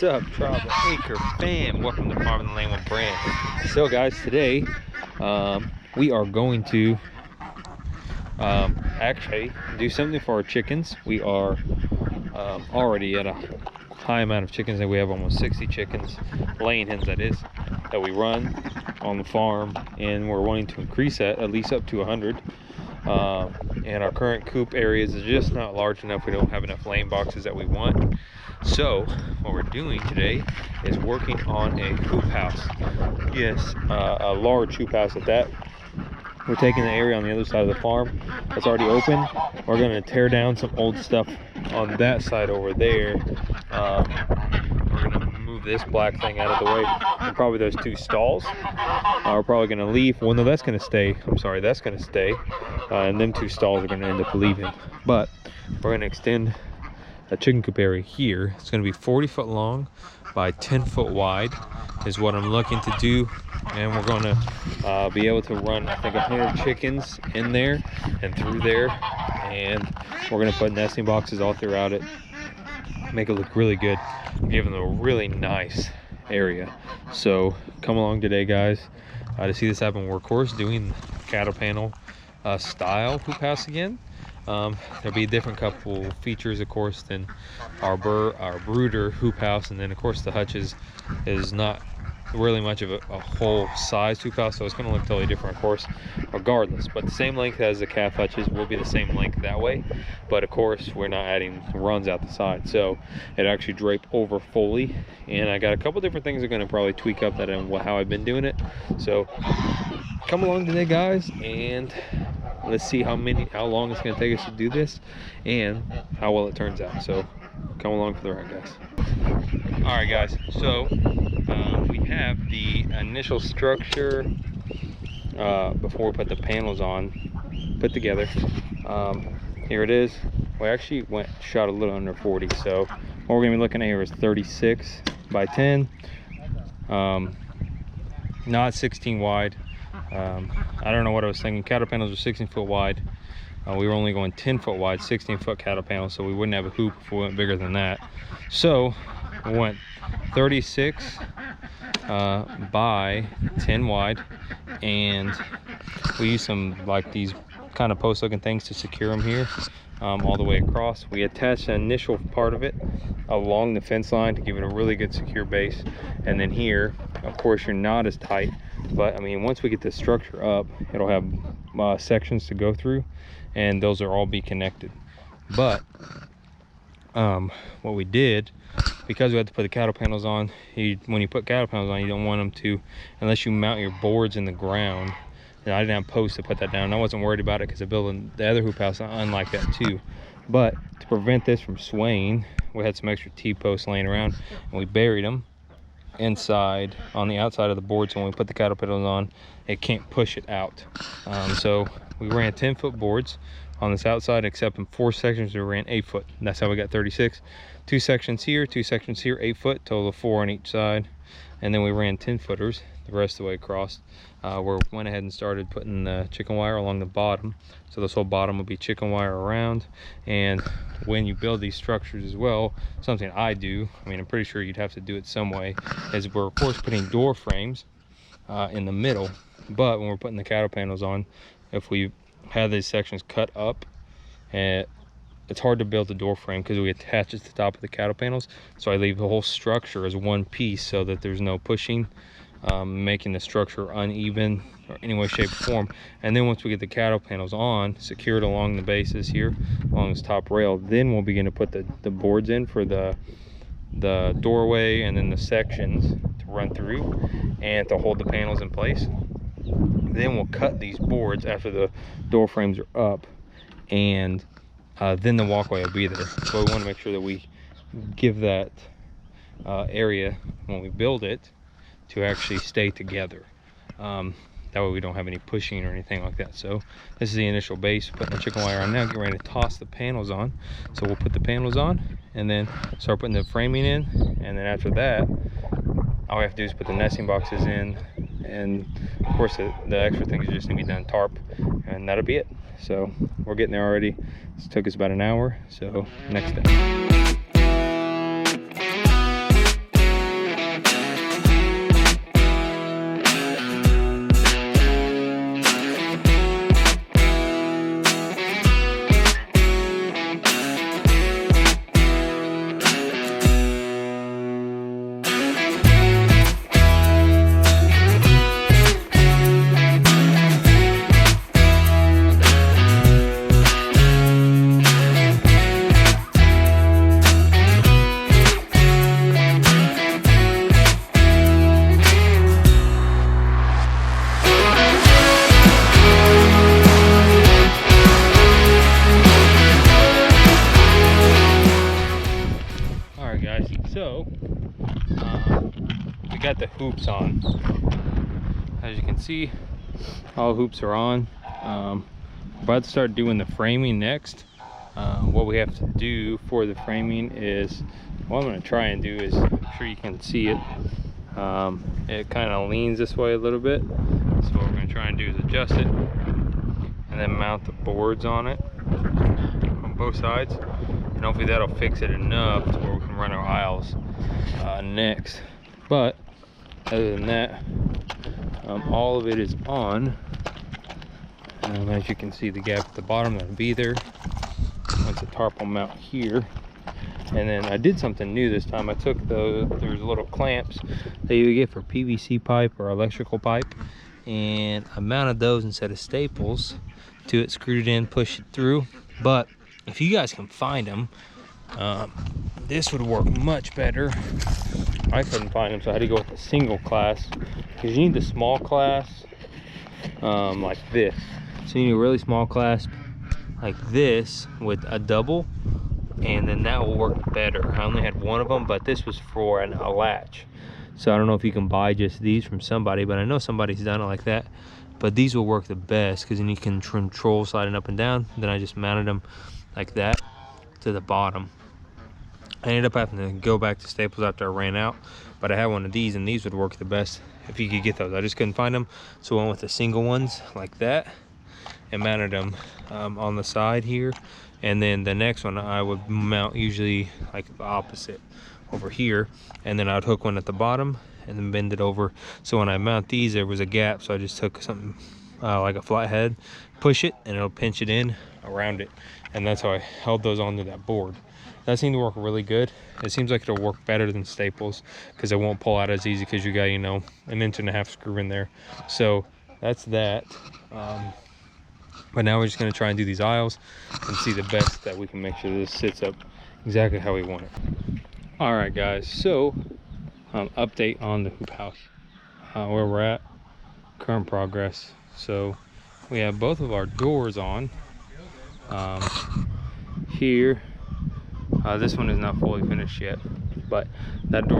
up, Travel Acre fam? Welcome to Farm and Land with Brand. So guys, today we are going to actually do something for our chickens. We are already at a high amount of chickens, and we have almost 60 chickens, laying hens that is, that we run on the farm, and we're wanting to increase that at least up to 100. And our current coop areas is just not large enough. We don't have enough laying boxes that we want. So what we're doing today is working on a hoop house. Yes, a large hoop house at that. We're taking the area on the other side of the farm that's already open. We're going to tear down some old stuff on that side over there. We're going to move this black thing out of the way, and probably those two stalls we're probably going to leave. Well, no, that's going to stay. I'm sorry, that's going to stay. And them two stalls are going to end up leaving. But we're going to extend a chicken coop area here. It's going to be 40 foot long by 10 foot wide is what I'm looking to do. And we're going to be able to run, I think, 100 chickens in there and through there. And we're going to put nesting boxes all throughout it, make it look really good, give them a really nice area. So come along today, guys, to see this happen. We're of course doing cattle panel style hoop house again. There'll be a different couple features, of course, than our brooder hoop house, and then of course the hutches is not really much of a whole size hoop house, so it's going to look totally different, of course, regardless. But the same length as the calf hutches will be the same length that way, but of course we're not adding runs out the side, so it actually drape over fully. And I got a couple different things I'm going to probably tweak up that and how I've been doing it. So come along today, guys, and let's see how long it's going to take us to do this and how well it turns out. So come along for the ride, guys. All right, guys, so we have the initial structure before we put the panels on put together. Here it is. We actually shot a little under 40, so what we're going to be looking at here is 36 by 10, not 16 wide. I don't know what I was thinking. Cattle panels are 16 foot wide. We were only going 10 foot wide, 16 foot cattle panels, so we wouldn't have a hoop if we went bigger than that. So we went 36 by 10 wide, and we used some like these kind of post looking things to secure them here all the way across. We attached the initial part of it along the fence line to give it a really good secure base, and then here, of course, you're not as tight, but I mean, once we get the structure up, it'll have sections to go through, and those will all be connected. But what we did, because we had to put the cattle panels on, when you put cattle panels on, you don't want them to, unless you mount your boards in the ground. And I didn't have posts to put that down. I wasn't worried about it because I built the other hoop house unlike that too. But to prevent this from swaying, we had some extra T-posts laying around, and we buried them inside on the outside of the board, so when we put the cattle panels on, it can't push it out. So we ran 10 foot boards on this outside, except in 4 sections we ran 8 foot. And that's how we got 36. 2 sections here, 2 sections here, 8 foot, total of 4 on each side. And then we ran 10 footers the rest of the way across, where we went ahead and started putting the chicken wire along the bottom. So this whole bottom will be chicken wire around. And when you build these structures as well, something I do, I mean, I'm pretty sure you'd have to do it some way, is we're of course putting door frames in the middle. But when we're putting the cattle panels on, if we have these sections cut up, and it's hard to build a door frame because we attach it to the top of the cattle panels, so I leave the whole structure as one piece so that there's no pushing, making the structure uneven or any way, shape, or form. And then once we get the cattle panels on, secured along the bases here, along this top rail, then we'll begin to put the boards in for the doorway and then the sections to run through and to hold the panels in place. Then we'll cut these boards after the door frames are up, and then the walkway will be there. So we want to make sure that we give that area when we build it to actually stay together. That way we don't have any pushing or anything like that. So this is the initial base, putting the chicken wire on now, getting ready to toss the panels on. So we'll put the panels on and then start putting the framing in, and then after that, all we have to do is put the nesting boxes in, and of course the extra things are just gonna be done tarp, and that'll be it. So we're getting there already. This took us about an hour, so next step. the hoops on. As you can see, all hoops are on. About to start doing the framing next. What we have to do for the framing is, what I'm going to try and do is, I'm sure you can see it, it kind of leans this way a little bit. So what we're going to try and do is adjust it and then mount the boards on it on both sides, and hopefully that'll fix it enough to where we can run our aisles next. But other than that, all of it is on. As you can see, the gap at the bottom that'll be there. Once the tarp will mount here. And then I did something new this time. I took there's little clamps that you get for PVC pipe or electrical pipe, and I mounted those instead of staples to it, screwed it in, pushed it through. But if you guys can find them, this would work much better. I couldn't find them, so I had to go with a single class, because you need the small class like this. So you need a really small clasp like this with a double, and then that will work better. I only had one of them, but this was for a latch. So I don't know if you can buy just these from somebody, but I know somebody's done it like that. But these will work the best, because then you can control sliding up and down. Then I just mounted them like that to the bottom. I ended up having to go back to staples after I ran out, but I had one of these, and these would work the best if you could get those. I just couldn't find them, so I went with the single ones like that and mounted them on the side here. And then the next one I would mount usually like the opposite over here, and then I'd hook one at the bottom and then bend it over. So when I mount these, there was a gap, so I just took something like a flathead, push it, and it'll pinch it in around it, and that's how I held those onto that board. That seemed to work really good. It seems like it'll work better than staples, because it won't pull out as easy, because you got, you know, 1.5 inch screw in there. So that's that. But now we're just going to try and do these aisles and see the best that we can make sure this sits up exactly how we want it. All right, guys, so update on the hoop house, where we're at, current progress. So we have both of our doors on here. This one is not fully finished yet, but that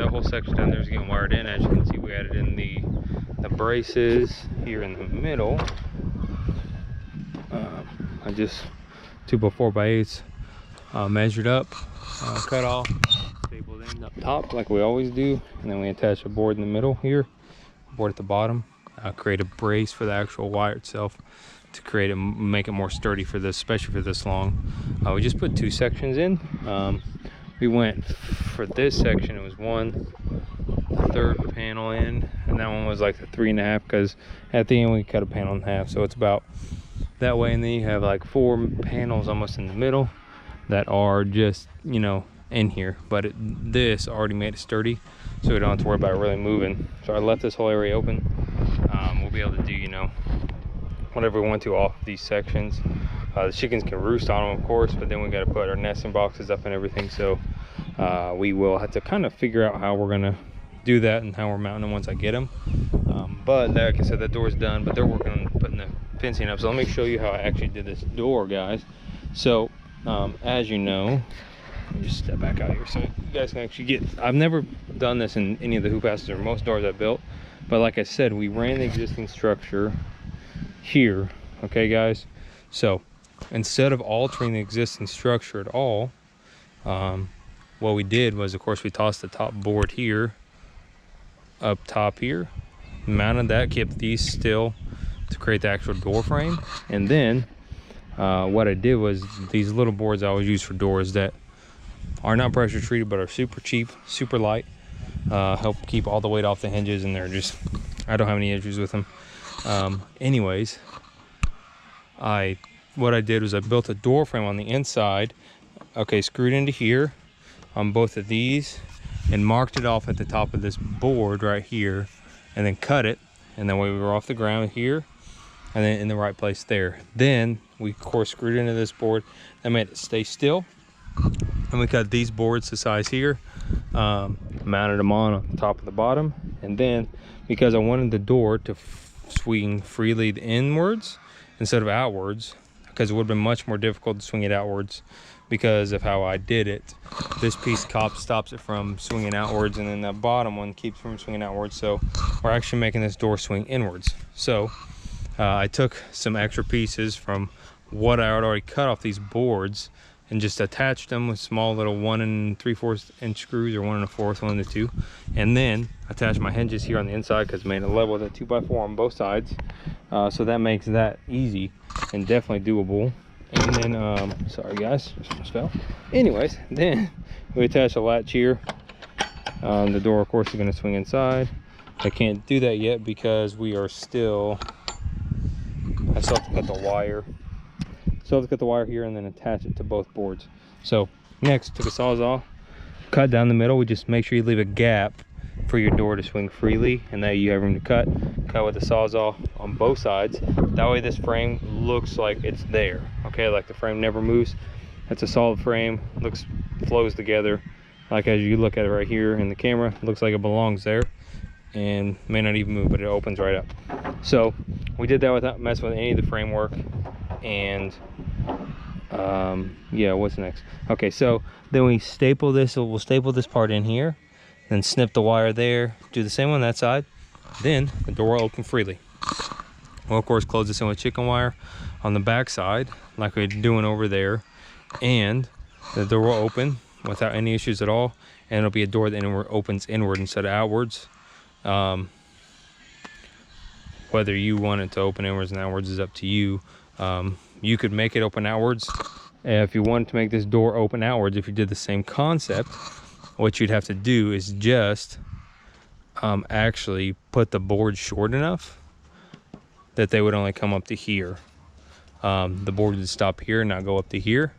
whole section down there is getting wired in. As you can see, we added in the braces here in the middle. I just 2x4x8 measured up, cut off, stapled in up top like we always do, and then we attach a board in the middle here, board at the bottom. Create a brace for the actual wire itself to create it, make it more sturdy for this, especially for this long. We just put 2 sections in. We went for this section, it was 1/3 panel in, and that one was like the 3.5, because at the end we cut a panel in half, so it's about that way. And then you have like 4 panels almost in the middle that are just, you know, in here, but this already made it sturdy, so we don't have to worry about it really moving. So I left this whole area open. We'll be able to do, you know, whatever we want to off these sections. The chickens can roost on them, of course, but then we got to put our nesting boxes up and everything. So we will have to kind of figure out how we're gonna do that and how we're mounting them once I get them. But like I said, that door's done, but they're working on putting the fencing up. So let me show you how I actually did this door, guys. So as you know, let me just step back out here so you guys can actually get, I've never done this in any of the hoop houses or most doors I've built, but like I said, we ran the existing structure here. Okay, guys, so instead of altering the existing structure at all, what we did was, of course, we tossed the top board here up top here, mounted that, kept these still to create the actual door frame. And then what I did was, these little boards I always use for doors that are not pressure treated but are super cheap, super light, help keep all the weight off the hinges, and they're just, I don't have any issues with them. Anyways, what I did was I built a door frame on the inside, okay, screwed into here on both of these, and marked it off at the top of this board right here, and then cut it, and then we were off the ground here, and then in the right place there. Then we, of course, screwed into this board that made it stay still, and we cut these boards to size here, mounted them on the top and the bottom. And then, because I wanted the door to swing freely inwards instead of outwards, because it would have been much more difficult to swing it outwards because of how I did it. This piece stops it from swinging outwards, and then that bottom one keeps from swinging outwards. So we're actually making this door swing inwards. So I took some extra pieces from what I had already cut off these boards and just attached them with small little 1 3/4 inch screws, or 1 1/4, one of the two, and then attached my hinges here on the inside because I made a level with a 2x4 on both sides. So that makes that easy and definitely doable. And then sorry guys, just almost fell. Anyways, then we attach a latch here. The door of course is going to swing inside. I can't do that yet because we are still, I still have to cut the wire. So I have to cut the wire here and then attach it to both boards. So next, took a Sawzall, cut down the middle. We just make sure you leave a gap for your door to swing freely, and that you have room to cut with the Sawzall on both sides. That way this frame looks like it's there, okay? Like the frame never moves. It's a solid frame, flows together. Like as you look at it right here in the camera, it looks like it belongs there and may not even move, but it opens right up. So we did that without messing with any of the framework. And yeah, what's next? Okay, so then we staple this. So we'll staple this part in here, then snip the wire there, do the same on that side, then the door will open freely. We'll of course close this in with chicken wire on the back side like we're doing over there, and the door will open without any issues at all, and it'll be a door that opens inward instead of outwards. Whether you want it to open inwards and outwards is up to you. You could make it open outwards. If you wanted to make this door open outwards, if you did the same concept, what you'd have to do is just actually put the board short enough that they would only come up to here. The board would stop here, not go up to here,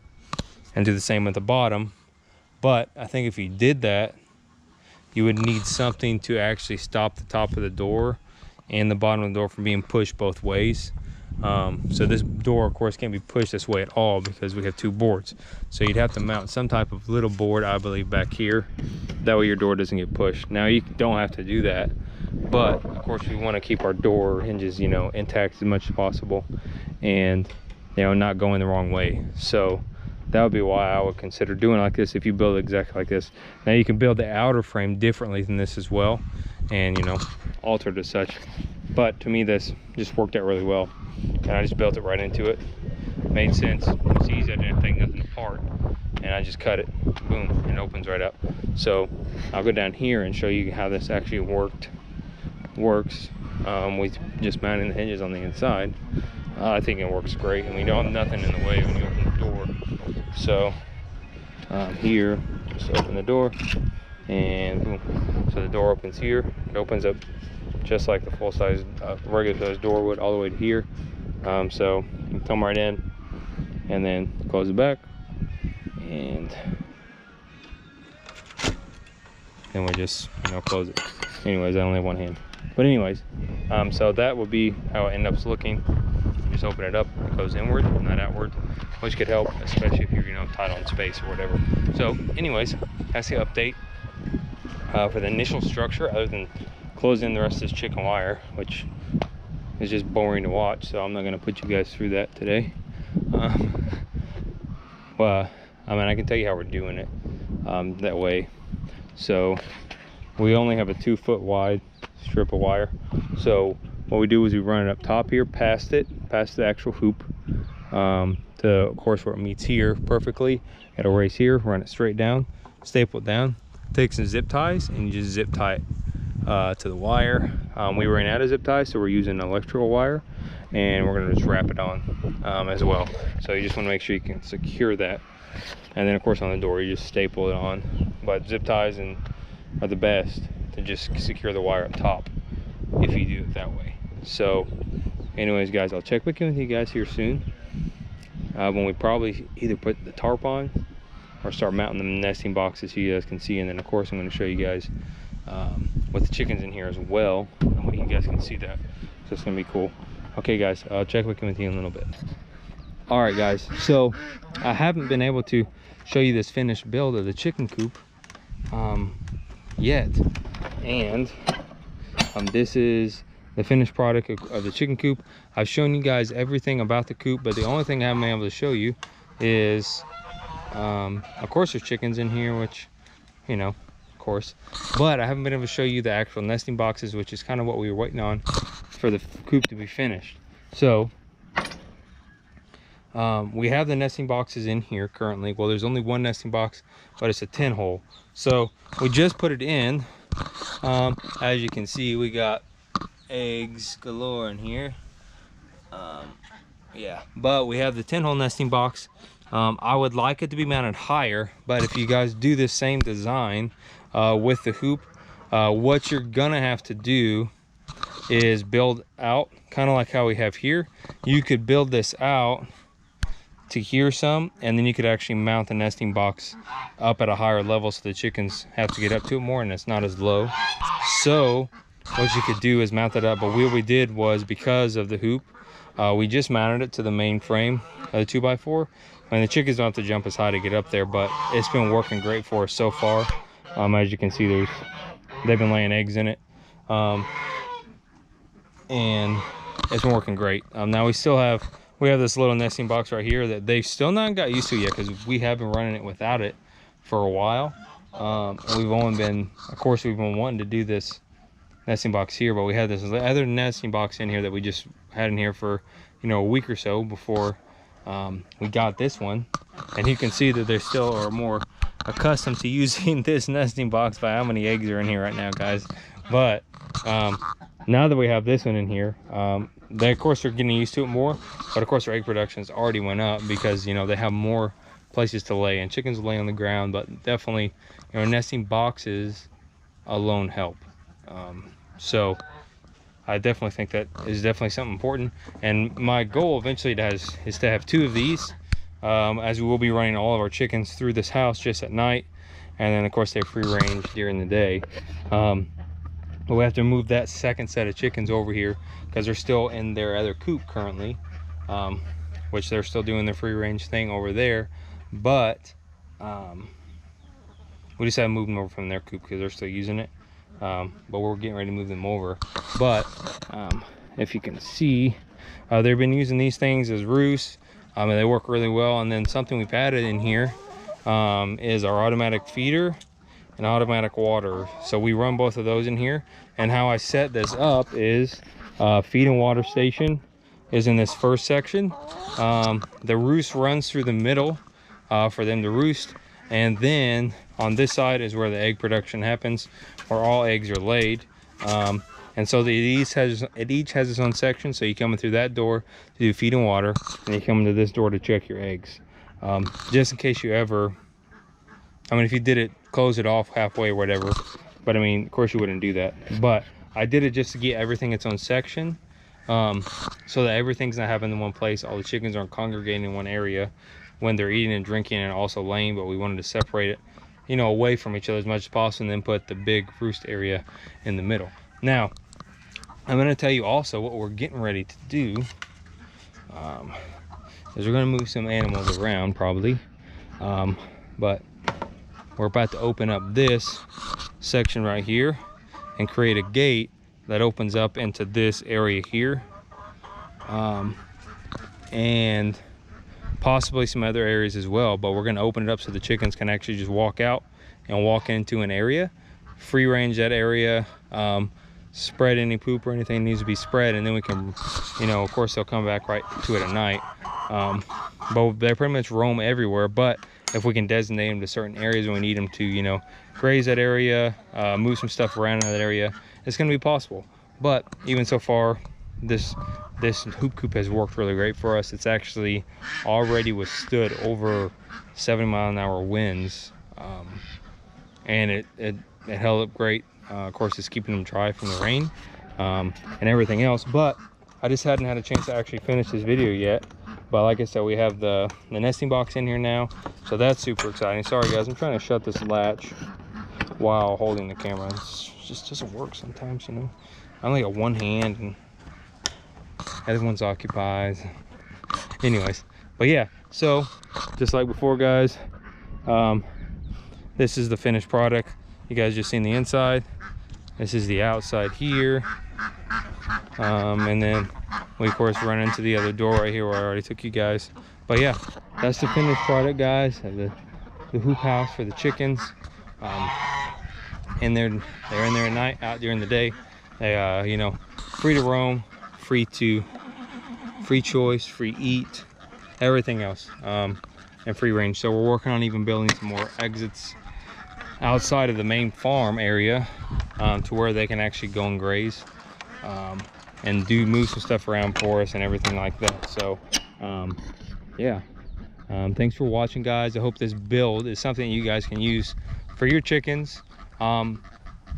and do the same at the bottom. But I think if you did that, you would need something to actually stop the top of the door and the bottom of the door from being pushed both ways. So this door of course can't be pushed this way at all because we have two boards. So you'd have to mount some type of little board, I believe, back here. That way your door doesn't get pushed. Now you don't have to do that, but of course we want to keep our door hinges, you know, intact as much as possible, and you know, not going the wrong way. So that would be why I would consider doing it like this if you build it exactly like this. Now you can build the outer frame differently than this as well, and you know, alter it as such. But to me this just worked out really well, and I just built it right into it. Made sense. It's easy. I didn't take nothing apart, and I just cut it, boom, and it opens right up. So I'll go down here and show you how this actually works with just mounting the hinges on the inside. I think it works great, and we don't have nothing in the way when you open the door. So here, just open the door, and boom. So the door opens here. It opens up just like the full-size regular size door would, all the way to here. So you come right in and then close it back, and then we just, you know, close it. Anyways, I only have one hand, but anyways, so that would be how it ends up looking. Just open it up, it goes inward, not outward, which could help, especially if you're, you know, tight on space or whatever. So anyways, that's the update for the initial structure, other than closing the rest of this chicken wire, which is just boring to watch, so I'm not going to put you guys through that today. Well, I mean, I can tell you how we're doing it that way. So we only have a 2-foot wide strip of wire. So what we do is we run it up top here, past the actual hoop, to of course where it meets here perfectly. It'll race here, run it straight down, staple it down, take some zip ties, and you just zip tie it to the wire. We ran out of zip ties, so we're using electrical wire, and we're going to just wrap it on as well. So you just want to make sure you can secure that, and then of course on the door you just staple it on. But zip ties are the best to just secure the wire up top if you do it that way. So anyways guys, I'll check back in with you guys here soon when we probably either put the tarp on or start mounting the nesting boxes so you guys can see. And then of course I'm going to show you guys with the chickens in here as well, and what you guys can see that. So it's gonna be cool. Okay guys, I'll check back in with you in a little bit. All right guys, so I haven't been able to show you this finished build of the chicken coop yet, and this is the finished product of the chicken coop. I've shown you guys everything about the coop, but the only thing I haven't been able to show you is Of course there's chickens in here, which, you know, of course, but I haven't been able to show you the actual nesting boxes, which is kind of what we were waiting on for the coop to be finished. So we have the nesting boxes in here currently. Well, there's only one nesting box, but it's a 10 hole. So we just put it in. As you can see, we got eggs galore in here. Yeah, but we have the 10 hole nesting box. I would like it to be mounted higher, but if you guys do the same design with the hoop, what you're gonna have to do is build out, kind of like how we have here. You could build this out to here some, and then you could actually mount the nesting box up at a higher level so the chickens have to get up to it more and it's not as low. So what you could do is mount that up, but what we did was, because of the hoop, we just mounted it to the main frame of the 2x4, and the chickens don't have to jump as high to get up there, but it's been working great for us so far. As you can see, they've been laying eggs in it, and it's been working great. Now we have this little nesting box right here that they've still not got used to yet, because we have been running it without it for a while. We've been wanting to do this nesting box here, but we had this other nesting box in here that we just had in here for, you know, a week or so before we got this one. And you can see that they still are more accustomed to using this nesting box by how many eggs are in here right now, guys. But now that we have this one in here, they of course are getting used to it more, but of course our egg production has already went up because, you know, they have more places to lay, and chickens lay on the ground, but definitely, you know, nesting boxes alone help. So I definitely think that is definitely something important, and my goal eventually is to have 2 of these, as we will be running all of our chickens through this house just at night, and then of course they're free range during the day. But we have to move that second set of chickens over here because they're still in their other coop currently, which they're still doing their free range thing over there, but we just had to move them over from their coop because they're still using it. But we're getting ready to move them over. But if you can see, they've been using these things as roosts, and they work really well. And then something we've added in here is our automatic feeder and automatic water. So we run both of those in here, and how I set this up is feed and water station is in this first section. The roost runs through the middle for them to roost, and then on this side is where the egg production happens, where all eggs are laid. And so it each has its own section. So you come in through that door to do feed and water, and you come into this door to check your eggs. Just in case you ever, I mean, if you did it, close it off halfway or whatever, but I mean, of course you wouldn't do that. But I did it just to get everything its own section, so that everything's not happening in one place. All the chickens aren't congregating in one area when they're eating and drinking and also laying, but we wanted to separate it, you know, away from each other as much as possible, and then put the big roost area in the middle. Now, I'm going to tell you also what we're getting ready to do, is we're going to move some animals around probably, but we're about to open up this section right here and create a gate that opens up into this area here, and possibly some other areas as well. But we're going to open it up so the chickens can actually just walk out and walk into an area, free range that area, spread any poop or anything that needs to be spread, and then we can, you know, of course they'll come back right to it at night. But they pretty much roam everywhere, but if we can designate them to certain areas when we need them to, you know, graze that area, move some stuff around in that area, it's going to be possible. But even so far, this hoop coop has worked really great for us. It's actually already withstood over 70-mile-an-hour winds, and it held up great. Of course, it's keeping them dry from the rain and everything else. But I just hadn't had a chance to actually finish this video yet. But like I said, we have the nesting box in here now, so that's super exciting. Sorry guys, I'm trying to shut this latch while holding the camera. It just doesn't work sometimes, you know. I only got one hand and other one's occupied. Anyways, but yeah, so just like before guys, this is the finished product. You guys just seen the inside. This is the outside here. And then we of course run into the other door right here where I already took you guys. But yeah, that's the finished product, guys, of the hoop house for the chickens. And they're in there at night, out during the day. They you know, free to roam, free choice, free eat, everything else, and free range. So we're working on even building some more exits outside of the main farm area, to where they can actually go and graze, and move some stuff around for us and everything like that. So yeah, thanks for watching, guys. I hope this build is something you guys can use for your chickens, and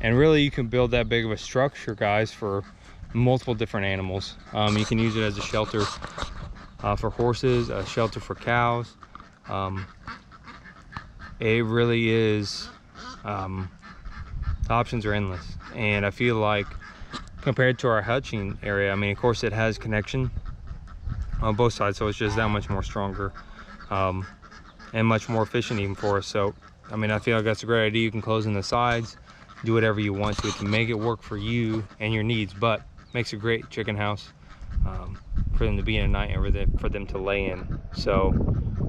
really you can build that big of a structure, guys, for multiple different animals. You can use it as a shelter for horses, a shelter for cows. It really is, the options are endless. And I feel like compared to our hutching area, I mean, of course it has connection on both sides, so it's just that much more stronger, and much more efficient even for us. So I mean, I feel like that's a great idea. You can close in the sides, do whatever you want to make it work for you and your needs, but makes a great chicken house, for them to be in at night and for them to lay in. So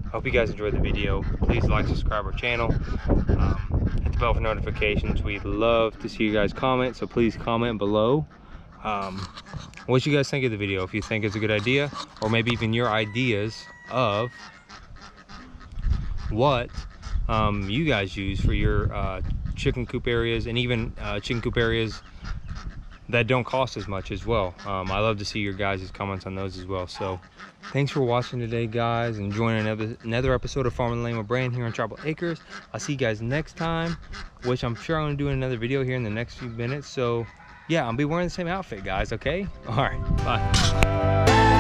I hope you guys enjoyed the video. Please like, subscribe our channel, hit the bell for notifications. We'd love to see you guys comment, so please comment below what you guys think of the video, if you think it's a good idea, or maybe even your ideas of what you guys use for your chicken coop areas, and even chicken coop areas that don't cost as much as well. I love to see your guys' comments on those as well. So thanks for watching today, guys, and joining another episode of Farming the Lane with Brand here on Tribal Acres. I'll see you guys next time, which I'm sure I'm going to do another video here in the next few minutes. So yeah, I'll be wearing the same outfit, guys, okay? All right, bye.